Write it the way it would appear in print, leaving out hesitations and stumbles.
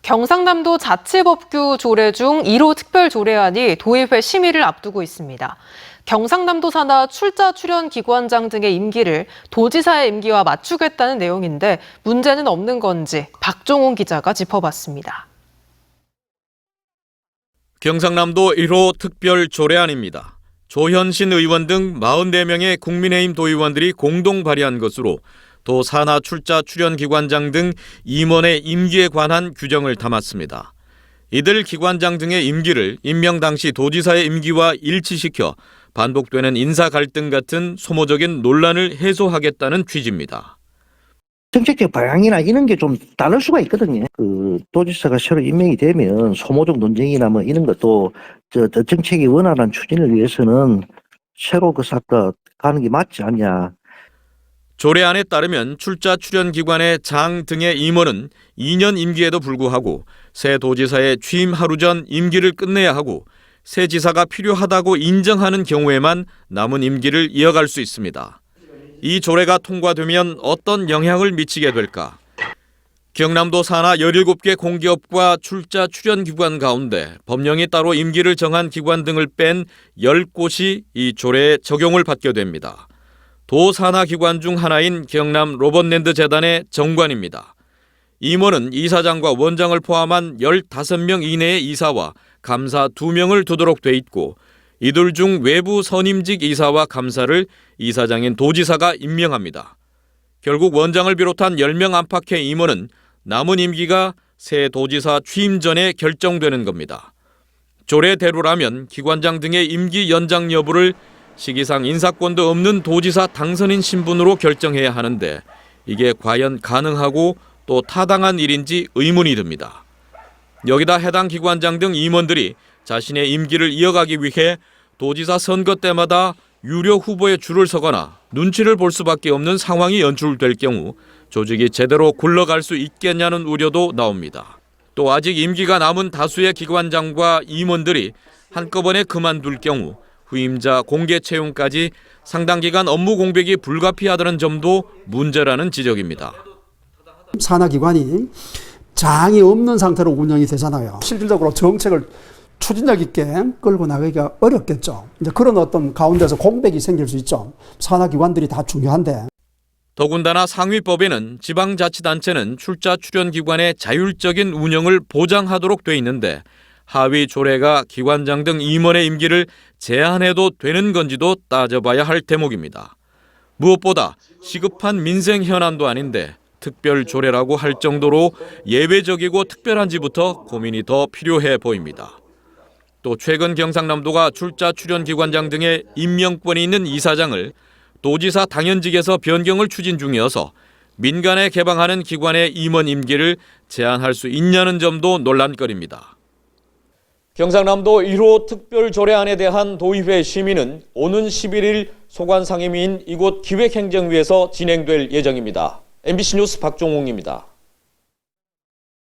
경상남도 자치법규 조례 중 1호 특별조례안이 도의회 심의를 앞두고 있습니다. 경상남도 산하 출자 출연 기관장 등의 임기를 도지사의 임기와 맞추겠다는 내용인데 문제는 없는 건지 박종훈 기자가 짚어봤습니다. 경상남도 1호 특별조례안입니다. 조현신 의원 등 44명의 국민의힘 도의원들이 공동 발의한 것으로 도 산하 출자 출연 기관장 등 임원의 임기에 관한 규정을 담았습니다. 이들 기관장 등의 임기를 임명 당시 도지사의 임기와 일치시켜 반복되는 인사 갈등 같은 소모적인 논란을 해소하겠다는 취지입니다. 정책적 방향이나 이런 게 좀 다를 수가 있거든요. 도지사가 새로 임명이 되면 소모적 논쟁이나 뭐 이런 것도 정책의 원활한 추진을 위해서는 새로 가는 게 맞지 않냐. 조례안에 따르면 출자 출연 기관의 장 등의 임원은 2년 임기에도 불구하고 새 도지사의 취임 하루 전 임기를 끝내야 하고 새 지사가 필요하다고 인정하는 경우에만 남은 임기를 이어갈 수 있습니다. 이 조례가 통과되면 어떤 영향을 미치게 될까? 경남도 산하 17개 공기업과 출자 출연 기관 가운데 법령이 따로 임기를 정한 기관 등을 뺀 10곳이 이 조례에 적용을 받게 됩니다. 도 산하 기관 중 하나인 경남 로봇랜드 재단의 정관입니다. 임원은 이사장과 원장을 포함한 15명 이내의 이사와 감사 2명을 두도록 돼 있고 이들 중 외부 선임직 이사와 감사를 이사장인 도지사가 임명합니다. 결국 원장을 비롯한 10명 안팎의 임원은 남은 임기가 새 도지사 취임 전에 결정되는 겁니다. 조례대로라면 기관장 등의 임기 연장 여부를 시기상 인사권도 없는 도지사 당선인 신분으로 결정해야 하는데 이게 과연 가능하고 또 타당한 일인지 의문이 듭니다. 여기다 해당 기관장 등 임원들이 자신의 임기를 이어가기 위해 도지사 선거 때마다 유력 후보의 줄을 서거나 눈치를 볼 수밖에 없는 상황이 연출될 경우 조직이 제대로 굴러갈 수 있겠냐는 우려도 나옵니다. 또 아직 임기가 남은 다수의 기관장과 임원들이 한꺼번에 그만둘 경우 후임자 공개 채용까지 상당 기간 업무 공백이 불가피하다는 점도 문제라는 지적입니다. 산하기관이 장이 없는 상태로 운영이 되잖아요. 실질적으로 정책을 추진력 있게 끌고 나가기가 어렵겠죠. 이제 그런 어떤 가운데서 공백이 생길 수 있죠. 산하기관들이 다 중요한데. 더군다나 상위법에는 지방자치단체는 출자 출연 기관의 자율적인 운영을 보장하도록 돼 있는데 하위 조례가 기관장 등 임원의 임기를 제한해도 되는 건지도 따져봐야 할 대목입니다. 무엇보다 시급한 민생 현안도 아닌데 특별 조례라고 할 정도로 예외적이고 특별한지부터 고민이 더 필요해 보입니다. 또 최근 경상남도가 출자 출연 기관장 등의 임명권이 있는 이사장을 도지사 당연직에서 변경을 추진 중이어서 민간에 개방하는 기관의 임원 임기를 제한할 수 있냐는 점도 논란거리입니다. 경상남도 1호 특별조례안에 대한 도의회 심의는 오는 11일 소관상임위인 이곳 기획행정위에서 진행될 예정입니다. MBC 뉴스 박종웅입니다.